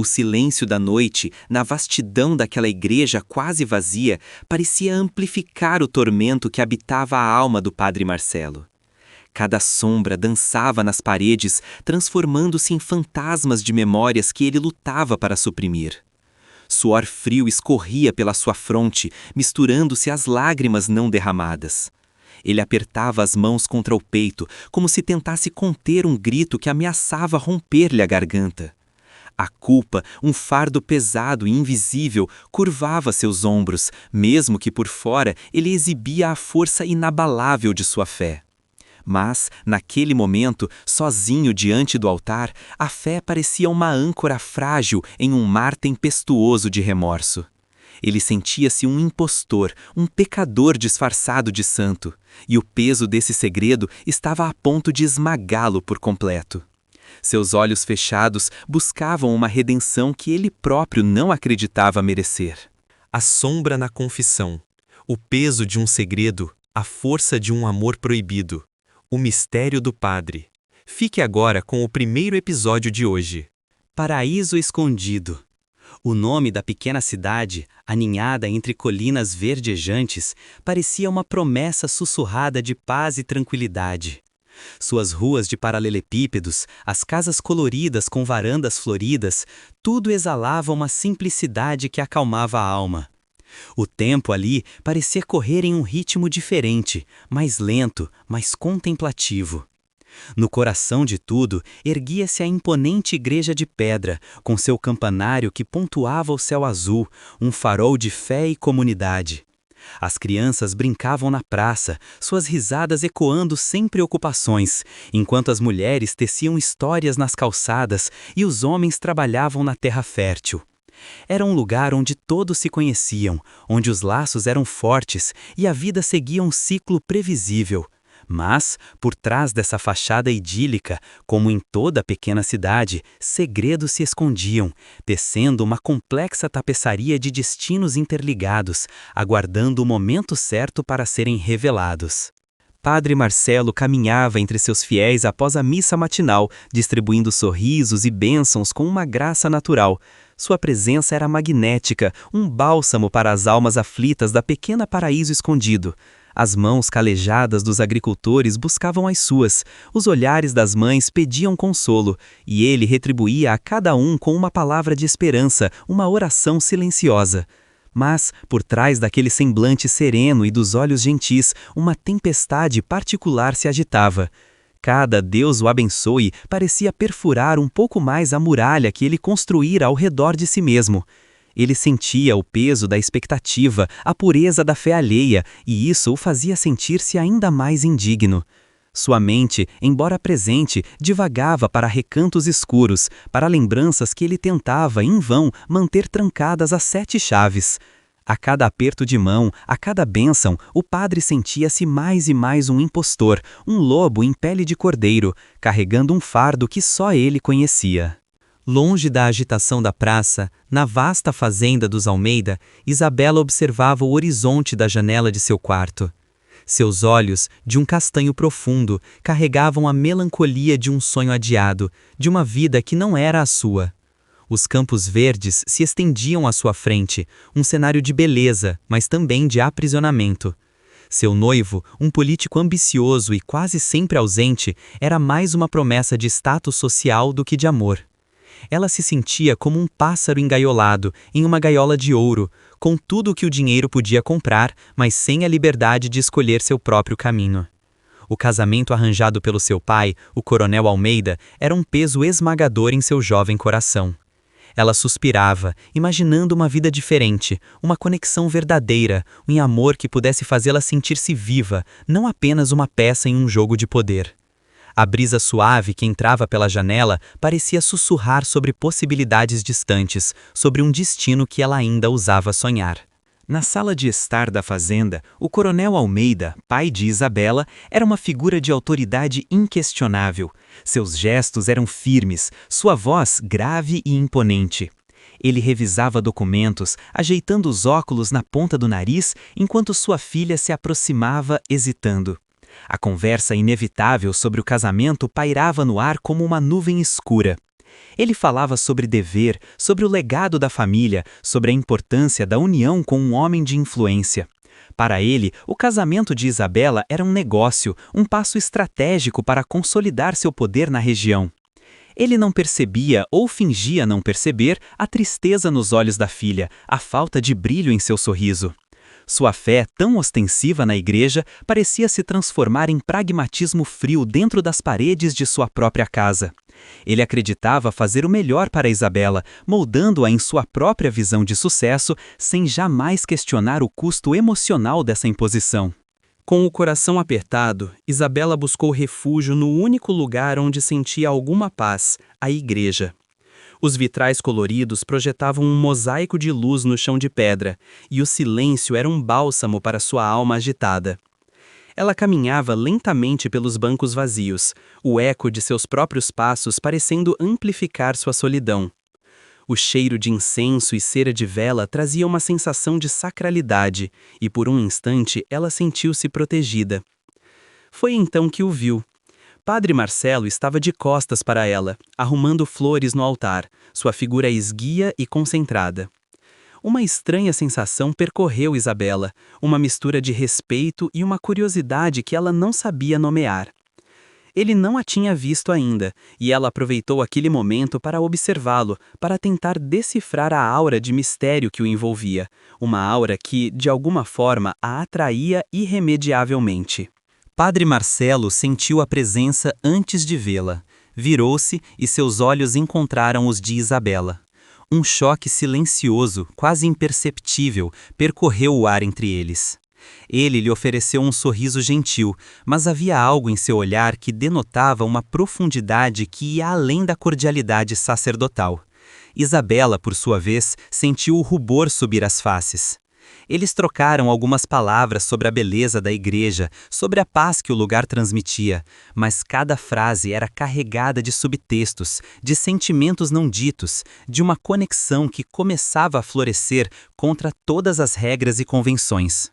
O silêncio da noite, na vastidão daquela igreja quase vazia, parecia amplificar o tormento que habitava a alma do padre Marcelo. Cada sombra dançava nas paredes, transformando-se em fantasmas de memórias que ele lutava para suprimir. Suor frio escorria pela sua fronte, misturando-se às lágrimas não derramadas. Ele apertava as mãos contra o peito, como se tentasse conter um grito que ameaçava romper-lhe a garganta. A culpa, um fardo pesado e invisível, curvava seus ombros, mesmo que por fora ele exibia a força inabalável de sua fé. Mas, naquele momento, sozinho diante do altar, a fé parecia uma âncora frágil em um mar tempestuoso de remorso. Ele sentia-se um impostor, um pecador disfarçado de santo, e o peso desse segredo estava a ponto de esmagá-lo por completo. Seus olhos fechados buscavam uma redenção que ele próprio não acreditava merecer. A sombra na confissão, o peso de um segredo, a força de um amor proibido, o mistério do padre. Fique agora com o primeiro episódio de hoje. Paraíso Escondido. O nome da pequena cidade, aninhada entre colinas verdejantes, parecia uma promessa sussurrada de paz e tranquilidade. Suas ruas de paralelepípedos, as casas coloridas com varandas floridas, tudo exalava uma simplicidade que acalmava a alma. O tempo ali parecia correr em um ritmo diferente, mais lento, mais contemplativo. No coração de tudo, erguia-se a imponente igreja de pedra, com seu campanário que pontuava o céu azul, um farol de fé e comunidade. As crianças brincavam na praça, suas risadas ecoando sem preocupações, enquanto as mulheres teciam histórias nas calçadas e os homens trabalhavam na terra fértil. Era um lugar onde todos se conheciam, onde os laços eram fortes e a vida seguia um ciclo previsível. Mas, por trás dessa fachada idílica, como em toda pequena cidade, segredos se escondiam, tecendo uma complexa tapeçaria de destinos interligados, aguardando o momento certo para serem revelados. Padre Marcelo caminhava entre seus fiéis após a missa matinal, distribuindo sorrisos e bênçãos com uma graça natural. Sua presença era magnética, um bálsamo para as almas aflitas da pequena Paraíso Escondido. As mãos calejadas dos agricultores buscavam as suas, os olhares das mães pediam consolo, e ele retribuía a cada um com uma palavra de esperança, uma oração silenciosa. Mas, por trás daquele semblante sereno e dos olhos gentis, uma tempestade particular se agitava. Cada Deus o abençoe parecia perfurar um pouco mais a muralha que ele construíra ao redor de si mesmo. Ele sentia o peso da expectativa, a pureza da fé alheia, e isso o fazia sentir-se ainda mais indigno. Sua mente, embora presente, divagava para recantos escuros, para lembranças que ele tentava, em vão, manter trancadas às 7 chaves. A cada aperto de mão, a cada bênção, o padre sentia-se mais e mais um impostor, um lobo em pele de cordeiro, carregando um fardo que só ele conhecia. Longe da agitação da praça, na vasta fazenda dos Almeida, Isabela observava o horizonte da janela de seu quarto. Seus olhos, de um castanho profundo, carregavam a melancolia de um sonho adiado, de uma vida que não era a sua. Os campos verdes se estendiam à sua frente, um cenário de beleza, mas também de aprisionamento. Seu noivo, um político ambicioso e quase sempre ausente, era mais uma promessa de status social do que de amor. Ela se sentia como um pássaro engaiolado, em uma gaiola de ouro, com tudo o que o dinheiro podia comprar, mas sem a liberdade de escolher seu próprio caminho. O casamento arranjado pelo seu pai, o coronel Almeida, era um peso esmagador em seu jovem coração. Ela suspirava, imaginando uma vida diferente, uma conexão verdadeira, um amor que pudesse fazê-la sentir-se viva, não apenas uma peça em um jogo de poder. A brisa suave que entrava pela janela parecia sussurrar sobre possibilidades distantes, sobre um destino que ela ainda ousava sonhar. Na sala de estar da fazenda, o coronel Almeida, pai de Isabela, era uma figura de autoridade inquestionável. Seus gestos eram firmes, sua voz grave e imponente. Ele revisava documentos, ajeitando os óculos na ponta do nariz, enquanto sua filha se aproximava, hesitando. A conversa inevitável sobre o casamento pairava no ar como uma nuvem escura. Ele falava sobre dever, sobre o legado da família, sobre a importância da união com um homem de influência. Para ele, o casamento de Isabela era um negócio, um passo estratégico para consolidar seu poder na região. Ele não percebia ou fingia não perceber a tristeza nos olhos da filha, a falta de brilho em seu sorriso. Sua fé, tão ostensiva na igreja, parecia se transformar em pragmatismo frio dentro das paredes de sua própria casa. Ele acreditava fazer o melhor para Isabela, moldando-a em sua própria visão de sucesso, sem jamais questionar o custo emocional dessa imposição. Com o coração apertado, Isabela buscou refúgio no único lugar onde sentia alguma paz, a igreja. Os vitrais coloridos projetavam um mosaico de luz no chão de pedra, e o silêncio era um bálsamo para sua alma agitada. Ela caminhava lentamente pelos bancos vazios, o eco de seus próprios passos parecendo amplificar sua solidão. O cheiro de incenso e cera de vela trazia uma sensação de sacralidade, e por um instante ela sentiu-se protegida. Foi então que o viu. Padre Marcelo estava de costas para ela, arrumando flores no altar, sua figura esguia e concentrada. Uma estranha sensação percorreu Isabela, uma mistura de respeito e uma curiosidade que ela não sabia nomear. Ele não a tinha visto ainda, e ela aproveitou aquele momento para observá-lo, para tentar decifrar a aura de mistério que o envolvia, uma aura que, de alguma forma, a atraía irremediavelmente. Padre Marcelo sentiu a presença antes de vê-la. Virou-se e seus olhos encontraram os de Isabela. Um choque silencioso, quase imperceptível, percorreu o ar entre eles. Ele lhe ofereceu um sorriso gentil, mas havia algo em seu olhar que denotava uma profundidade que ia além da cordialidade sacerdotal. Isabela, por sua vez, sentiu o rubor subir as faces. Eles trocaram algumas palavras sobre a beleza da igreja, sobre a paz que o lugar transmitia, mas cada frase era carregada de subtextos, de sentimentos não ditos, de uma conexão que começava a florescer contra todas as regras e convenções.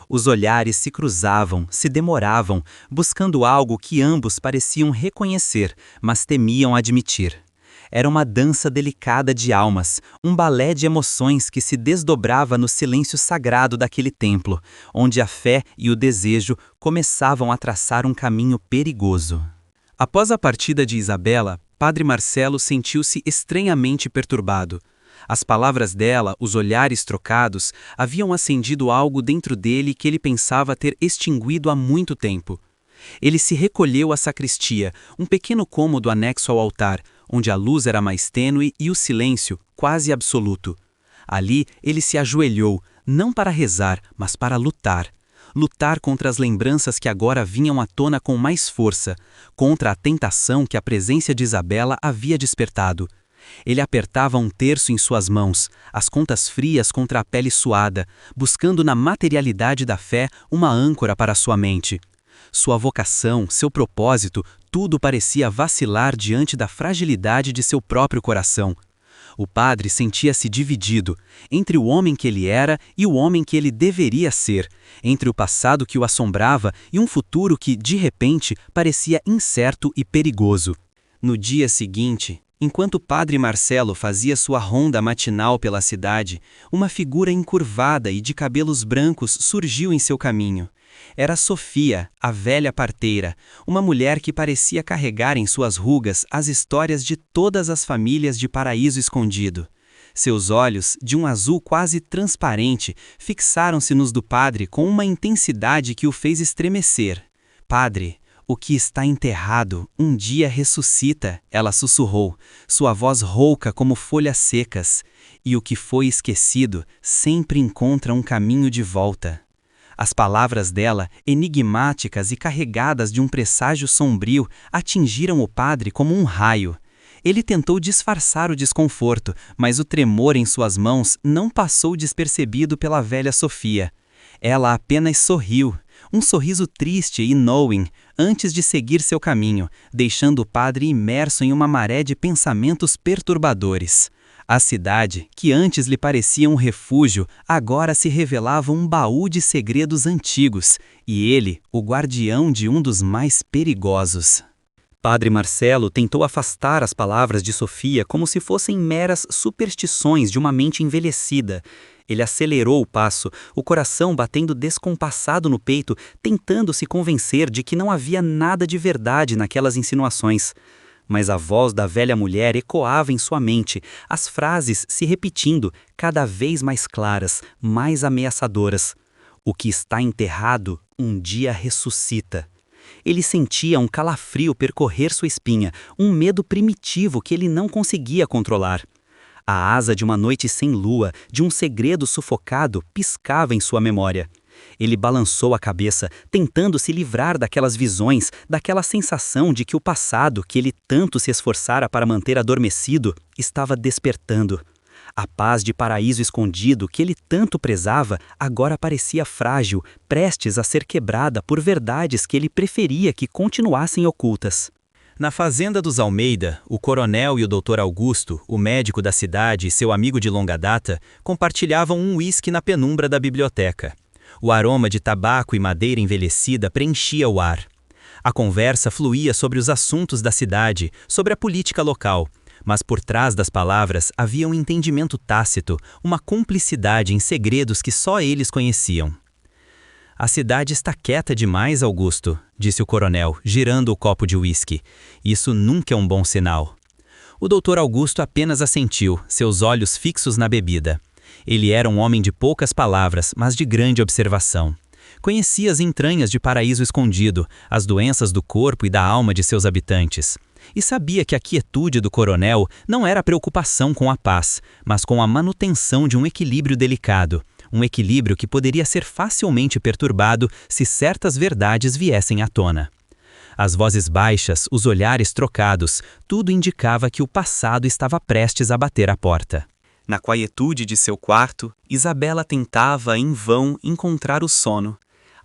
Os olhares se cruzavam, se demoravam, buscando algo que ambos pareciam reconhecer, mas temiam admitir. Era uma dança delicada de almas, um balé de emoções que se desdobrava no silêncio sagrado daquele templo, onde a fé e o desejo começavam a traçar um caminho perigoso. Após a partida de Isabela, Padre Marcelo sentiu-se estranhamente perturbado. As palavras dela, os olhares trocados, haviam acendido algo dentro dele que ele pensava ter extinguido há muito tempo. Ele se recolheu à sacristia, um pequeno cômodo anexo ao altar, onde a luz era mais tênue e o silêncio quase absoluto. Ali ele se ajoelhou, não para rezar, mas para lutar. Lutar contra as lembranças que agora vinham à tona com mais força, contra a tentação que a presença de Isabela havia despertado. Ele apertava um terço em suas mãos, as contas frias contra a pele suada, buscando na materialidade da fé uma âncora para sua mente. Sua vocação, seu propósito, tudo parecia vacilar diante da fragilidade de seu próprio coração. O padre sentia-se dividido, entre o homem que ele era e o homem que ele deveria ser, entre o passado que o assombrava e um futuro que, de repente, parecia incerto e perigoso. No dia seguinte, enquanto Padre Marcelo fazia sua ronda matinal pela cidade, uma figura encurvada e de cabelos brancos surgiu em seu caminho. Era Sofia, a velha parteira, uma mulher que parecia carregar em suas rugas as histórias de todas as famílias de Paraíso Escondido. Seus olhos, de um azul quase transparente, fixaram-se nos do padre com uma intensidade que o fez estremecer. "Padre, o que está enterrado um dia ressuscita", ela sussurrou, sua voz rouca como folhas secas, "e o que foi esquecido sempre encontra um caminho de volta." As palavras dela, enigmáticas e carregadas de um presságio sombrio, atingiram o padre como um raio. Ele tentou disfarçar o desconforto, mas o tremor em suas mãos não passou despercebido pela velha Sofia. Ela apenas sorriu, um sorriso triste e knowing, antes de seguir seu caminho, deixando o padre imerso em uma maré de pensamentos perturbadores. A cidade, que antes lhe parecia um refúgio, agora se revelava um baú de segredos antigos, e ele, o guardião de um dos mais perigosos. Padre Marcelo tentou afastar as palavras de Sofia como se fossem meras superstições de uma mente envelhecida. Ele acelerou o passo, o coração batendo descompassado no peito, tentando se convencer de que não havia nada de verdade naquelas insinuações. Mas a voz da velha mulher ecoava em sua mente, as frases se repetindo, cada vez mais claras, mais ameaçadoras. O que está enterrado, um dia ressuscita. Ele sentia um calafrio percorrer sua espinha, um medo primitivo que ele não conseguia controlar. A asa de uma noite sem lua, de um segredo sufocado, piscava em sua memória. Ele balançou a cabeça, tentando se livrar daquelas visões, daquela sensação de que o passado, que ele tanto se esforçara para manter adormecido, estava despertando. A paz de paraíso escondido que ele tanto prezava agora parecia frágil, prestes a ser quebrada por verdades que ele preferia que continuassem ocultas. Na fazenda dos Almeida, o coronel e o Dr. Augusto, o médico da cidade e seu amigo de longa data, compartilhavam um uísque na penumbra da biblioteca. O aroma de tabaco e madeira envelhecida preenchia o ar. A conversa fluía sobre os assuntos da cidade, sobre a política local, mas por trás das palavras havia um entendimento tácito, uma cumplicidade em segredos que só eles conheciam. A cidade está quieta demais, Augusto, disse o coronel, girando o copo de uísque. Isso nunca é um bom sinal. O doutor Augusto apenas assentiu, seus olhos fixos na bebida. Ele era um homem de poucas palavras, mas de grande observação. Conhecia as entranhas de Paraíso Escondido, as doenças do corpo e da alma de seus habitantes. E sabia que a quietude do coronel não era preocupação com a paz, mas com a manutenção de um equilíbrio delicado, um equilíbrio que poderia ser facilmente perturbado se certas verdades viessem à tona. As vozes baixas, os olhares trocados, tudo indicava que o passado estava prestes a bater à porta. Na quietude de seu quarto, Isabela tentava, em vão, encontrar o sono.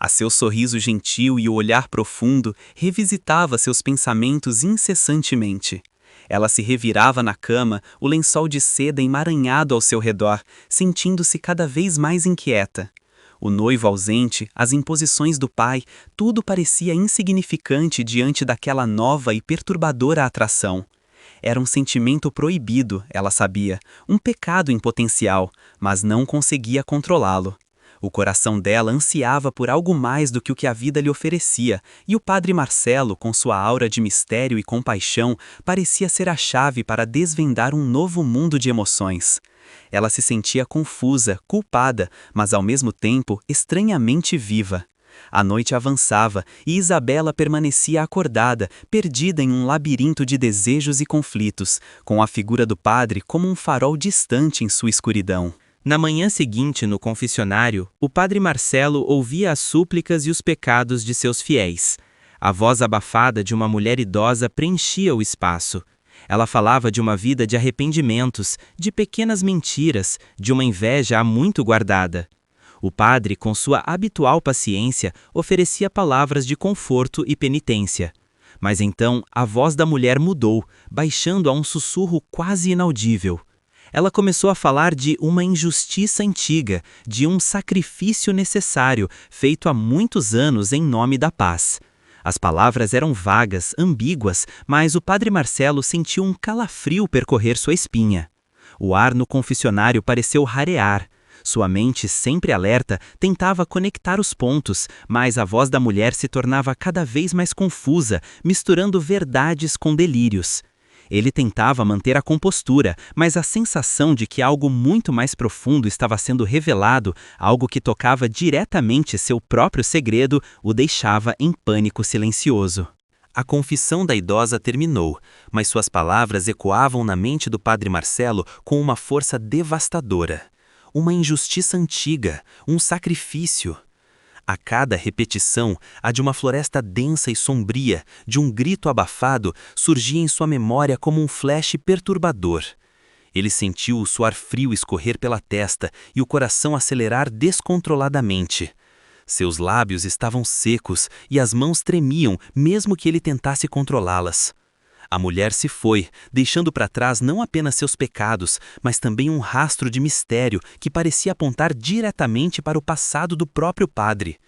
A seu sorriso gentil e o olhar profundo, revisitava seus pensamentos incessantemente. Ela se revirava na cama, o lençol de seda emaranhado ao seu redor, sentindo-se cada vez mais inquieta. O noivo ausente, as imposições do pai, tudo parecia insignificante diante daquela nova e perturbadora atração. Era um sentimento proibido, ela sabia, um pecado em potencial, mas não conseguia controlá-lo. O coração dela ansiava por algo mais do que o que a vida lhe oferecia, e o padre Marcelo, com sua aura de mistério e compaixão, parecia ser a chave para desvendar um novo mundo de emoções. Ela se sentia confusa, culpada, mas ao mesmo tempo estranhamente viva. A noite avançava e Isabela permanecia acordada, perdida em um labirinto de desejos e conflitos, com a figura do padre como um farol distante em sua escuridão. Na manhã seguinte, no confessionário, o padre Marcelo ouvia as súplicas e os pecados de seus fiéis. A voz abafada de uma mulher idosa preenchia o espaço. Ela falava de uma vida de arrependimentos, de pequenas mentiras, de uma inveja há muito guardada. O padre, com sua habitual paciência, oferecia palavras de conforto e penitência. Mas então a voz da mulher mudou, baixando a um sussurro quase inaudível. Ela começou a falar de uma injustiça antiga, de um sacrifício necessário, feito há muitos anos em nome da paz. As palavras eram vagas, ambíguas, mas o padre Marcelo sentiu um calafrio percorrer sua espinha. O ar no confessionário pareceu rarear. Sua mente, sempre alerta, tentava conectar os pontos, mas a voz da mulher se tornava cada vez mais confusa, misturando verdades com delírios. Ele tentava manter a compostura, mas a sensação de que algo muito mais profundo estava sendo revelado, algo que tocava diretamente seu próprio segredo, o deixava em pânico silencioso. A confissão da idosa terminou, mas suas palavras ecoavam na mente do padre Marcelo com uma força devastadora. Uma injustiça antiga, um sacrifício. A cada repetição, a de uma floresta densa e sombria, de um grito abafado, surgia em sua memória como um flash perturbador. Ele sentiu o suor frio escorrer pela testa e o coração acelerar descontroladamente. Seus lábios estavam secos e as mãos tremiam, mesmo que ele tentasse controlá-las. A mulher se foi, deixando para trás não apenas seus pecados, mas também um rastro de mistério que parecia apontar diretamente para o passado do próprio padre.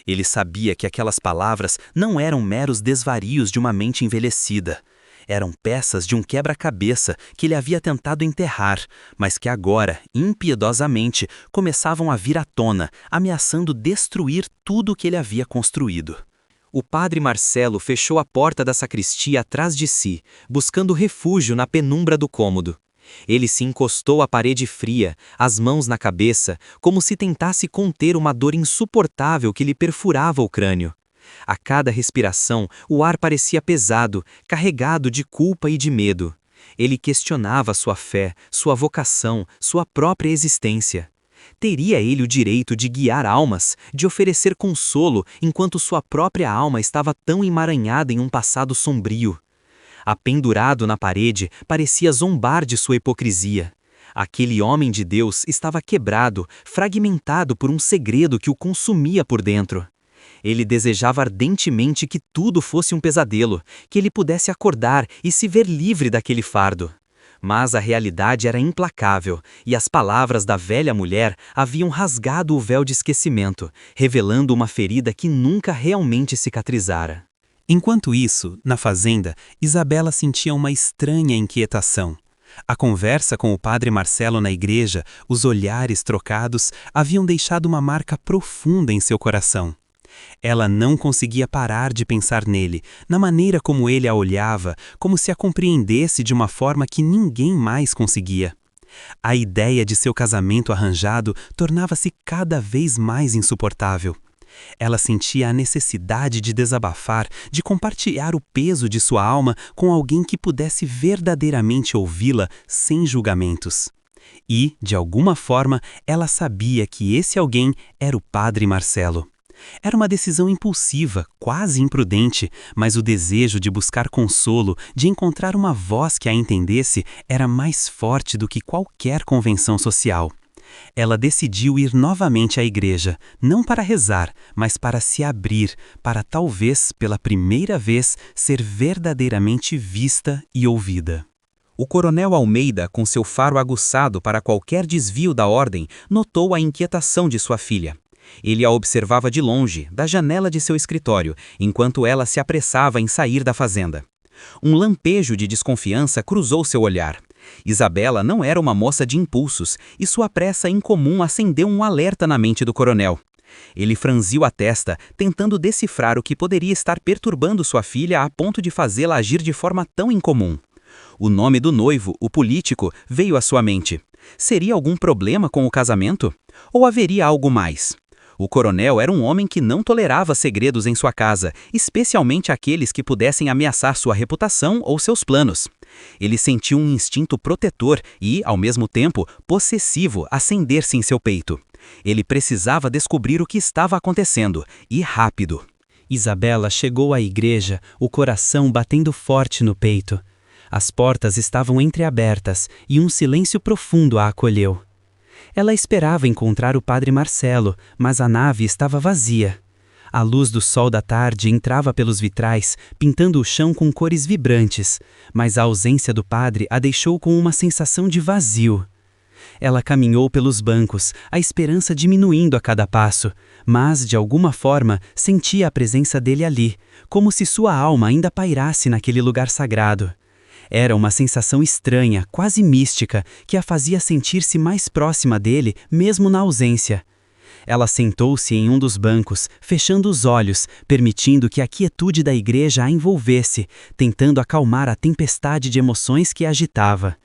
Ele sabia que aquelas palavras não eram meros desvarios de uma mente envelhecida. Eram peças de um quebra-cabeça que ele havia tentado enterrar, mas que agora, impiedosamente, começavam a vir à tona, ameaçando destruir tudo o que ele havia construído. O padre Marcelo fechou a porta da sacristia atrás de si, buscando refúgio na penumbra do cômodo. Ele se encostou à parede fria, as mãos na cabeça, como se tentasse conter uma dor insuportável que lhe perfurava o crânio. A cada respiração, o ar parecia pesado, carregado de culpa e de medo. Ele questionava sua fé, sua vocação, sua própria existência. Teria ele o direito de guiar almas, de oferecer consolo, enquanto sua própria alma estava tão emaranhada em um passado sombrio? Apendurado na parede, parecia zombar de sua hipocrisia. Aquele homem de Deus estava quebrado, fragmentado por um segredo que o consumia por dentro. Ele desejava ardentemente que tudo fosse um pesadelo, que ele pudesse acordar e se ver livre daquele fardo. Mas a realidade era implacável, e as palavras da velha mulher haviam rasgado o véu de esquecimento, revelando uma ferida que nunca realmente cicatrizara. Enquanto isso, na fazenda, Isabela sentia uma estranha inquietação. A conversa com o padre Marcelo na igreja, os olhares trocados, haviam deixado uma marca profunda em seu coração. Ela não conseguia parar de pensar nele, na maneira como ele a olhava, como se a compreendesse de uma forma que ninguém mais conseguia. A ideia de seu casamento arranjado tornava-se cada vez mais insuportável. Ela sentia a necessidade de desabafar, de compartilhar o peso de sua alma com alguém que pudesse verdadeiramente ouvi-la sem julgamentos. E, de alguma forma, ela sabia que esse alguém era o padre Marcelo. Era uma decisão impulsiva, quase imprudente, mas o desejo de buscar consolo, de encontrar uma voz que a entendesse, era mais forte do que qualquer convenção social. Ela decidiu ir novamente à igreja, não para rezar, mas para se abrir, para talvez, pela primeira vez, ser verdadeiramente vista e ouvida. O coronel Almeida, com seu faro aguçado para qualquer desvio da ordem, notou a inquietação de sua filha. Ele a observava de longe, da janela de seu escritório, enquanto ela se apressava em sair da fazenda. Um lampejo de desconfiança cruzou seu olhar. Isabela não era uma moça de impulsos, e sua pressa incomum acendeu um alerta na mente do coronel. Ele franziu a testa, tentando decifrar o que poderia estar perturbando sua filha a ponto de fazê-la agir de forma tão incomum. O nome do noivo, o político, veio à sua mente. Seria algum problema com o casamento? Ou haveria algo mais? O coronel era um homem que não tolerava segredos em sua casa, especialmente aqueles que pudessem ameaçar sua reputação ou seus planos. Ele sentiu um instinto protetor e, ao mesmo tempo, possessivo acender-se em seu peito. Ele precisava descobrir o que estava acontecendo, e rápido. Isabela chegou à igreja, o coração batendo forte no peito. As portas estavam entreabertas e um silêncio profundo a acolheu. Ela esperava encontrar o padre Marcelo, mas a nave estava vazia. A luz do sol da tarde entrava pelos vitrais, pintando o chão com cores vibrantes, mas a ausência do padre a deixou com uma sensação de vazio. Ela caminhou pelos bancos, a esperança diminuindo a cada passo, mas, de alguma forma, sentia a presença dele ali, como se sua alma ainda pairasse naquele lugar sagrado. Era uma sensação estranha, quase mística, que a fazia sentir-se mais próxima dele, mesmo na ausência. Ela sentou-se em um dos bancos, fechando os olhos, permitindo que a quietude da igreja a envolvesse, tentando acalmar a tempestade de emoções que a agitava.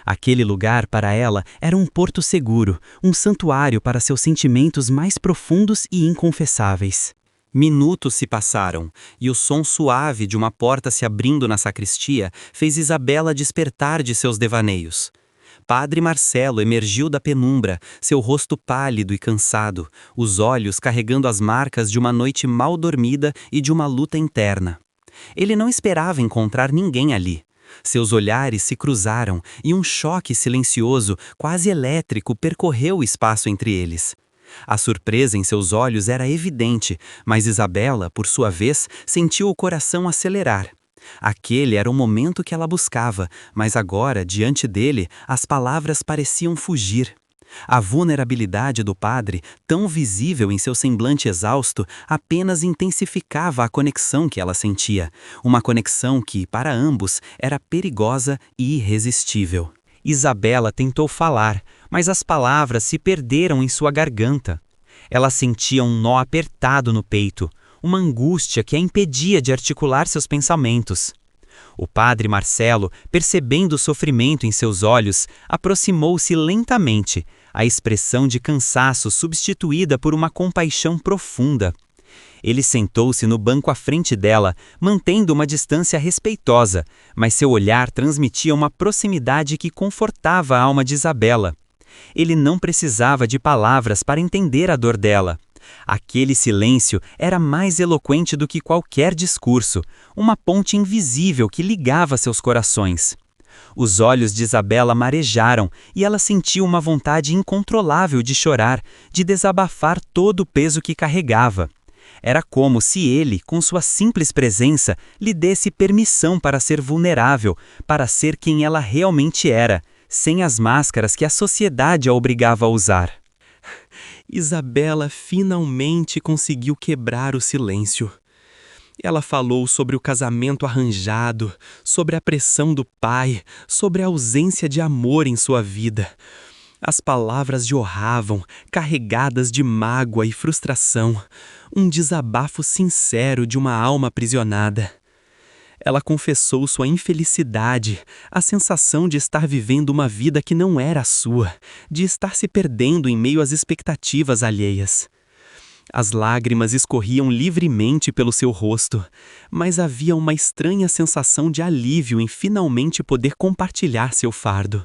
Aquele lugar, para ela, era um porto seguro, um santuário para seus sentimentos mais profundos e inconfessáveis. Minutos se passaram, e o som suave de uma porta se abrindo na sacristia fez Isabela despertar de seus devaneios. Padre Marcelo emergiu da penumbra, seu rosto pálido e cansado, os olhos carregando as marcas de uma noite mal dormida e de uma luta interna. Ele não esperava encontrar ninguém ali. Seus olhares se cruzaram e um choque silencioso, quase elétrico, percorreu o espaço entre eles. A surpresa em seus olhos era evidente, mas Isabela, por sua vez, sentiu o coração acelerar. Aquele era o momento que ela buscava, mas agora, diante dele, as palavras pareciam fugir. A vulnerabilidade do padre, tão visível em seu semblante exausto, apenas intensificava a conexão que ela sentia, uma conexão que, para ambos, era perigosa e irresistível. Isabela tentou falar, mas as palavras se perderam em sua garganta. Ela sentia um nó apertado no peito, uma angústia que a impedia de articular seus pensamentos. O padre Marcelo, percebendo o sofrimento em seus olhos, aproximou-se lentamente, a expressão de cansaço substituída por uma compaixão profunda. Ele sentou-se no banco à frente dela, mantendo uma distância respeitosa, mas seu olhar transmitia uma proximidade que confortava a alma de Isabela. Ele não precisava de palavras para entender a dor dela. Aquele silêncio era mais eloquente do que qualquer discurso, uma ponte invisível que ligava seus corações. Os olhos de Isabela marejaram e ela sentiu uma vontade incontrolável de chorar, de desabafar todo o peso que carregava. Era como se ele, com sua simples presença, lhe desse permissão para ser vulnerável, para ser quem ela realmente era, sem as máscaras que a sociedade a obrigava a usar. Isabela finalmente conseguiu quebrar o silêncio. Ela falou sobre o casamento arranjado, sobre a pressão do pai, sobre a ausência de amor em sua vida. As palavras jorravam, carregadas de mágoa e frustração, um desabafo sincero de uma alma aprisionada. Ela confessou sua infelicidade, a sensação de estar vivendo uma vida que não era a sua, de estar se perdendo em meio às expectativas alheias. As lágrimas escorriam livremente pelo seu rosto, mas havia uma estranha sensação de alívio em finalmente poder compartilhar seu fardo.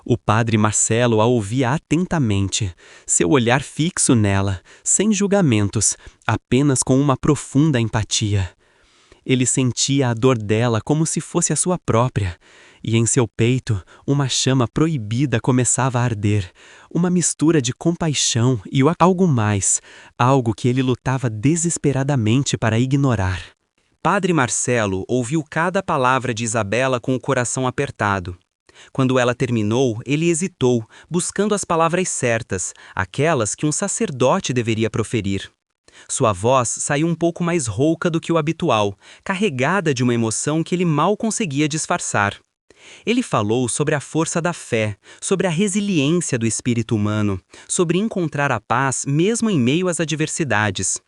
O padre Marcelo a ouvia atentamente, seu olhar fixo nela, sem julgamentos, apenas com uma profunda empatia. Ele sentia a dor dela como se fosse a sua própria, e em seu peito uma chama proibida começava a arder, uma mistura de compaixão e algo mais, algo que ele lutava desesperadamente para ignorar. Padre Marcelo ouviu cada palavra de Isabela com o coração apertado. Quando ela terminou, ele hesitou, buscando as palavras certas, aquelas que um sacerdote deveria proferir. Sua voz saiu um pouco mais rouca do que o habitual, carregada de uma emoção que ele mal conseguia disfarçar. Ele falou sobre a força da fé, sobre a resiliência do espírito humano, sobre encontrar a paz mesmo em meio às adversidades.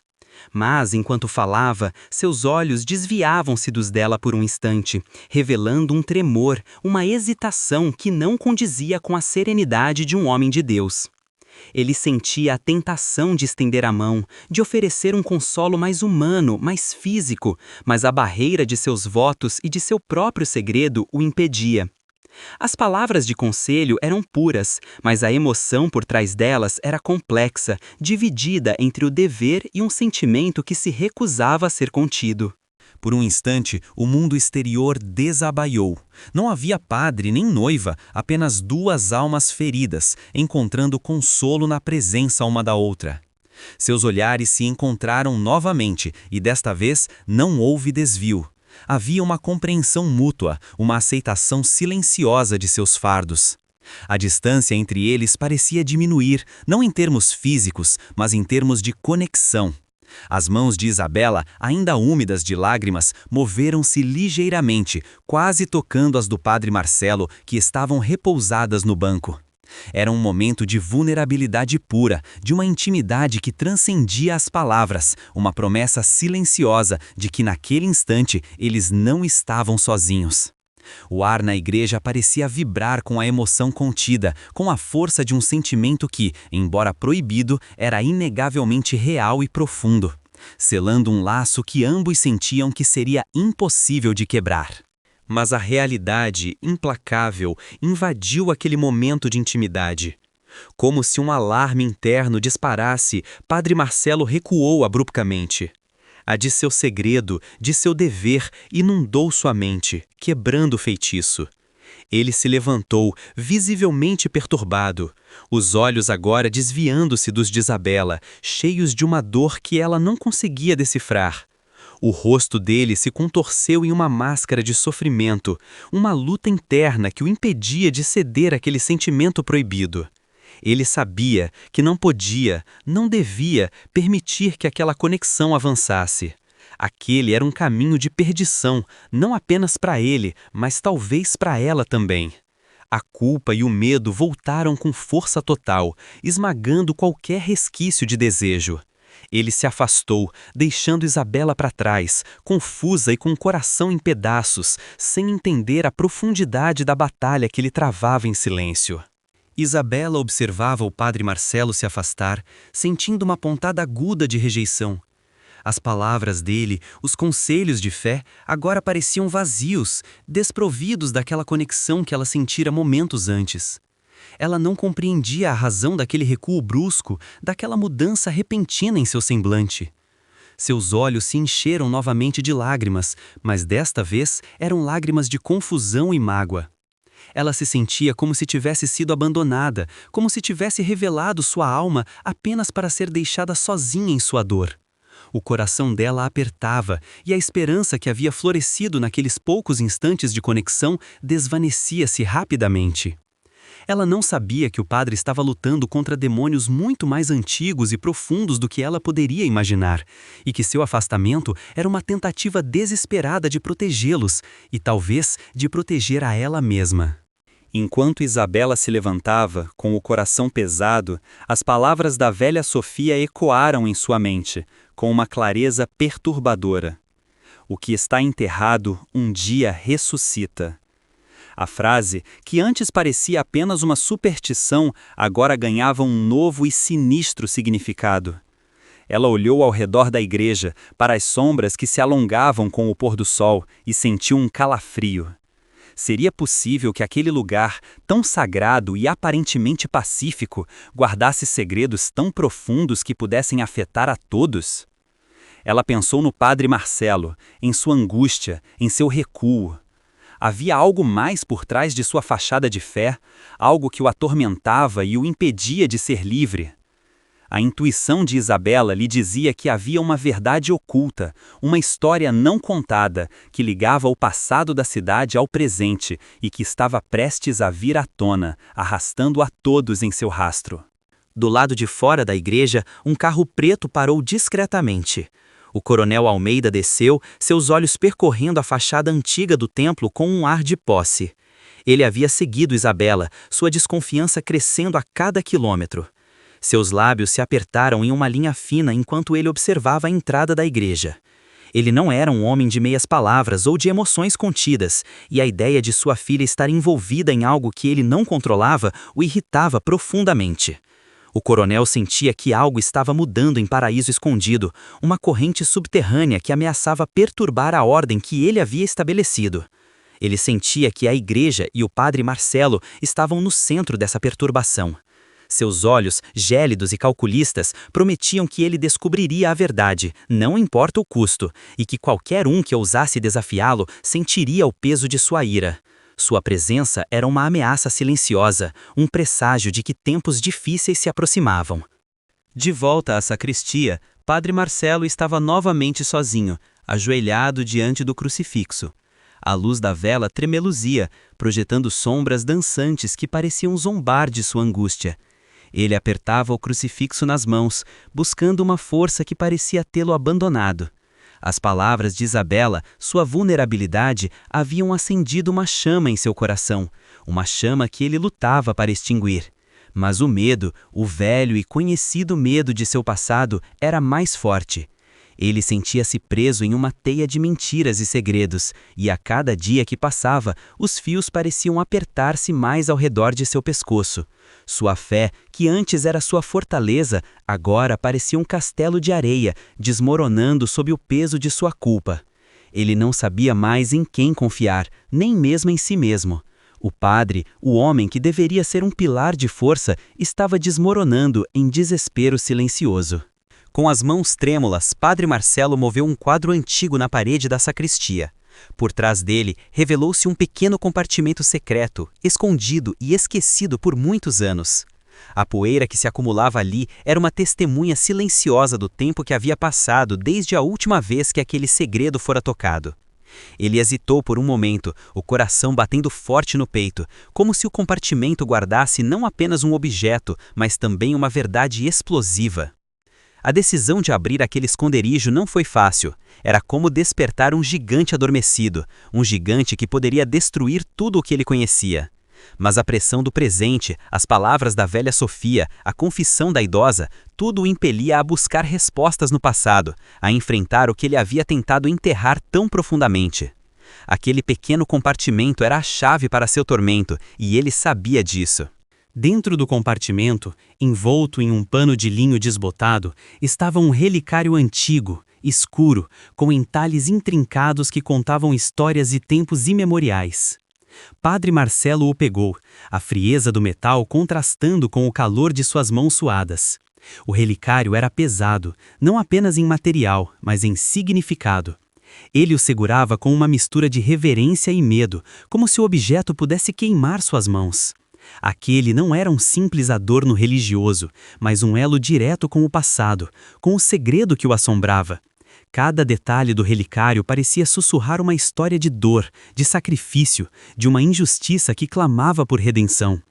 Mas, enquanto falava, seus olhos desviavam-se dos dela por um instante, revelando um tremor, uma hesitação que não condizia com a serenidade de um homem de Deus. Ele sentia a tentação de estender a mão, de oferecer um consolo mais humano, mais físico, mas a barreira de seus votos e de seu próprio segredo o impedia. As palavras de conselho eram puras, mas a emoção por trás delas era complexa, dividida entre o dever e um sentimento que se recusava a ser contido. Por um instante, o mundo exterior desabaiou. Não havia padre nem noiva, apenas duas almas feridas, encontrando consolo na presença uma da outra. Seus olhares se encontraram novamente e desta vez não houve desvio. Havia uma compreensão mútua, uma aceitação silenciosa de seus fardos. A distância entre eles parecia diminuir, não em termos físicos, mas em termos de conexão. As mãos de Isabela, ainda úmidas de lágrimas, moveram-se ligeiramente, quase tocando as do padre Marcelo, que estavam repousadas no banco. Era um momento de vulnerabilidade pura, de uma intimidade que transcendia as palavras, uma promessa silenciosa de que naquele instante eles não estavam sozinhos. O ar na igreja parecia vibrar com a emoção contida, com a força de um sentimento que, embora proibido, era inegavelmente real e profundo, selando um laço que ambos sentiam que seria impossível de quebrar. Mas a realidade, implacável, invadiu aquele momento de intimidade. Como se um alarme interno disparasse, Padre Marcelo recuou abruptamente. A de seu segredo, de seu dever, inundou sua mente, quebrando o feitiço. Ele se levantou, visivelmente perturbado, os olhos agora desviando-se dos de Isabela, cheios de uma dor que ela não conseguia decifrar. O rosto dele se contorceu em uma máscara de sofrimento, uma luta interna que o impedia de ceder àquele sentimento proibido. Ele sabia que não podia, não devia permitir que aquela conexão avançasse. Aquele era um caminho de perdição, não apenas para ele, mas talvez para ela também. A culpa e o medo voltaram com força total, esmagando qualquer resquício de desejo. Ele se afastou, deixando Isabela para trás, confusa e com o coração em pedaços, sem entender a profundidade da batalha que ele travava em silêncio. Isabela observava o padre Marcelo se afastar, sentindo uma pontada aguda de rejeição. As palavras dele, os conselhos de fé, agora pareciam vazios, desprovidos daquela conexão que ela sentira momentos antes. Ela não compreendia a razão daquele recuo brusco, daquela mudança repentina em seu semblante. Seus olhos se encheram novamente de lágrimas, mas desta vez eram lágrimas de confusão e mágoa. Ela se sentia como se tivesse sido abandonada, como se tivesse revelado sua alma apenas para ser deixada sozinha em sua dor. O coração dela apertava e a esperança que havia florescido naqueles poucos instantes de conexão desvanecia-se rapidamente. Ela não sabia que o padre estava lutando contra demônios muito mais antigos e profundos do que ela poderia imaginar, e que seu afastamento era uma tentativa desesperada de protegê-los e talvez de proteger a ela mesma. Enquanto Isabela se levantava, com o coração pesado, as palavras da velha Sofia ecoaram em sua mente, com uma clareza perturbadora. O que está enterrado um dia ressuscita. A frase, que antes parecia apenas uma superstição, agora ganhava um novo e sinistro significado. Ela olhou ao redor da igreja, para as sombras que se alongavam com o pôr do sol, e sentiu um calafrio. Seria possível que aquele lugar, tão sagrado e aparentemente pacífico, guardasse segredos tão profundos que pudessem afetar a todos? Ela pensou no padre Marcelo, em sua angústia, em seu recuo. Havia algo mais por trás de sua fachada de fé, algo que o atormentava e o impedia de ser livre. A intuição de Isabela lhe dizia que havia uma verdade oculta, uma história não contada, que ligava o passado da cidade ao presente e que estava prestes a vir à tona, arrastando a todos em seu rastro. Do lado de fora da igreja, um carro preto parou discretamente. O coronel Almeida desceu, seus olhos percorrendo a fachada antiga do templo com um ar de posse. Ele havia seguido Isabela, sua desconfiança crescendo a cada quilômetro. Seus lábios se apertaram em uma linha fina enquanto ele observava a entrada da igreja. Ele não era um homem de meias palavras ou de emoções contidas, e a ideia de sua filha estar envolvida em algo que ele não controlava o irritava profundamente. O coronel sentia que algo estava mudando em Paraíso Escondido, uma corrente subterrânea que ameaçava perturbar a ordem que ele havia estabelecido. Ele sentia que a igreja e o padre Marcelo estavam no centro dessa perturbação. Seus olhos, gélidos e calculistas, prometiam que ele descobriria a verdade, não importa o custo, e que qualquer um que ousasse desafiá-lo sentiria o peso de sua ira. Sua presença era uma ameaça silenciosa, um presságio de que tempos difíceis se aproximavam. De volta à sacristia, padre Marcelo estava novamente sozinho, ajoelhado diante do crucifixo. A luz da vela tremeluzia, projetando sombras dançantes que pareciam zombar de sua angústia. Ele apertava o crucifixo nas mãos, buscando uma força que parecia tê-lo abandonado. As palavras de Isabela, sua vulnerabilidade, haviam acendido uma chama em seu coração, uma chama que ele lutava para extinguir. Mas o medo, o velho e conhecido medo de seu passado, era mais forte. Ele sentia-se preso em uma teia de mentiras e segredos, e a cada dia que passava, os fios pareciam apertar-se mais ao redor de seu pescoço. Sua fé, que antes era sua fortaleza, agora parecia um castelo de areia, desmoronando sob o peso de sua culpa. Ele não sabia mais em quem confiar, nem mesmo em si mesmo. O padre, o homem que deveria ser um pilar de força, estava desmoronando em desespero silencioso. Com as mãos trêmulas, padre Marcelo moveu um quadro antigo na parede da sacristia. Por trás dele, revelou-se um pequeno compartimento secreto, escondido e esquecido por muitos anos. A poeira que se acumulava ali era uma testemunha silenciosa do tempo que havia passado desde a última vez que aquele segredo fora tocado. Ele hesitou por um momento, o coração batendo forte no peito, como se o compartimento guardasse não apenas um objeto, mas também uma verdade explosiva. A decisão de abrir aquele esconderijo não foi fácil. Era como despertar um gigante adormecido, um gigante que poderia destruir tudo o que ele conhecia. Mas a pressão do presente, as palavras da velha Sofia, a confissão da idosa, tudo o impelia a buscar respostas no passado, a enfrentar o que ele havia tentado enterrar tão profundamente. Aquele pequeno compartimento era a chave para seu tormento, e ele sabia disso. Dentro do compartimento, envolto em um pano de linho desbotado, estava um relicário antigo, escuro, com entalhes intrincados que contavam histórias de tempos imemoriais. Padre Marcelo o pegou, a frieza do metal contrastando com o calor de suas mãos suadas. O relicário era pesado, não apenas em material, mas em significado. Ele o segurava com uma mistura de reverência e medo, como se o objeto pudesse queimar suas mãos. Aquele não era um simples adorno religioso, mas um elo direto com o passado, com o segredo que o assombrava. Cada detalhe do relicário parecia sussurrar uma história de dor, de sacrifício, de uma injustiça que clamava por redenção.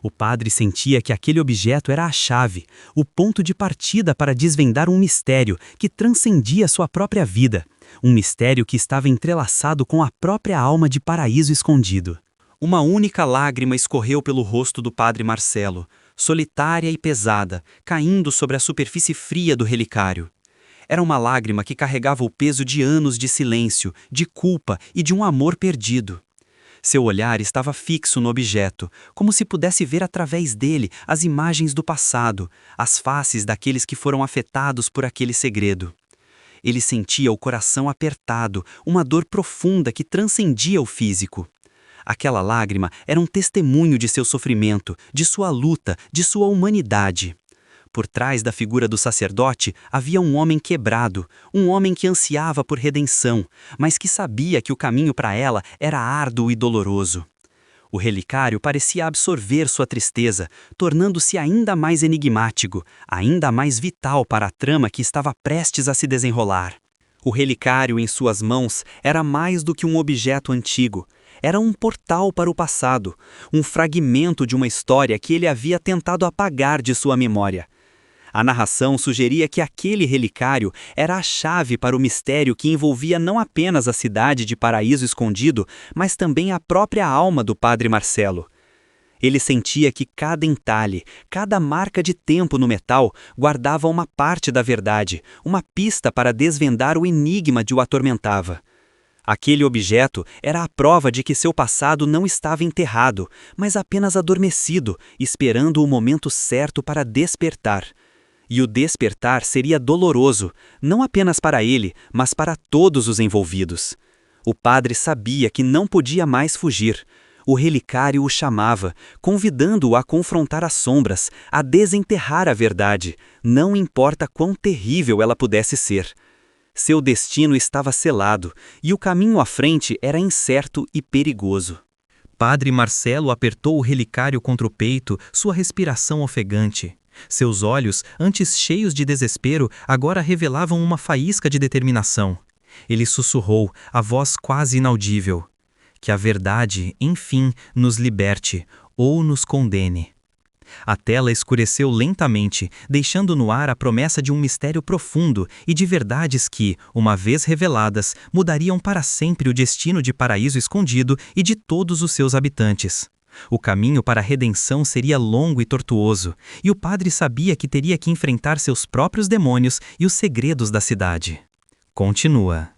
O padre sentia que aquele objeto era a chave, o ponto de partida para desvendar um mistério que transcendia sua própria vida, um mistério que estava entrelaçado com a própria alma de Paraíso Escondido. Uma única lágrima escorreu pelo rosto do padre Marcelo, solitária e pesada, caindo sobre a superfície fria do relicário. Era uma lágrima que carregava o peso de anos de silêncio, de culpa e de um amor perdido. Seu olhar estava fixo no objeto, como se pudesse ver através dele as imagens do passado, as faces daqueles que foram afetados por aquele segredo. Ele sentia o coração apertado, uma dor profunda que transcendia o físico. Aquela lágrima era um testemunho de seu sofrimento, de sua luta, de sua humanidade. Por trás da figura do sacerdote havia um homem quebrado, um homem que ansiava por redenção, mas que sabia que o caminho para ela era árduo e doloroso. O relicário parecia absorver sua tristeza, tornando-se ainda mais enigmático, ainda mais vital para a trama que estava prestes a se desenrolar. O relicário em suas mãos era mais do que um objeto antigo. Era um portal para o passado, um fragmento de uma história que ele havia tentado apagar de sua memória. A narração sugeria que aquele relicário era a chave para o mistério que envolvia não apenas a cidade de Paraíso Escondido, mas também a própria alma do padre Marcelo. Ele sentia que cada entalhe, cada marca de tempo no metal guardava uma parte da verdade, uma pista para desvendar o enigma que o atormentava. Aquele objeto era a prova de que seu passado não estava enterrado, mas apenas adormecido, esperando o momento certo para despertar. E o despertar seria doloroso, não apenas para ele, mas para todos os envolvidos. O padre sabia que não podia mais fugir. O relicário o chamava, convidando-o a confrontar as sombras, a desenterrar a verdade, não importa quão terrível ela pudesse ser. Seu destino estava selado, e o caminho à frente era incerto e perigoso. Padre Marcelo apertou o relicário contra o peito, sua respiração ofegante. Seus olhos, antes cheios de desespero, agora revelavam uma faísca de determinação. Ele sussurrou, a voz quase inaudível: que a verdade, enfim, nos liberte ou nos condene. A tela escureceu lentamente, deixando no ar a promessa de um mistério profundo e de verdades que, uma vez reveladas, mudariam para sempre o destino de Paraíso Escondido e de todos os seus habitantes. O caminho para a redenção seria longo e tortuoso, e o padre sabia que teria que enfrentar seus próprios demônios e os segredos da cidade. Continua.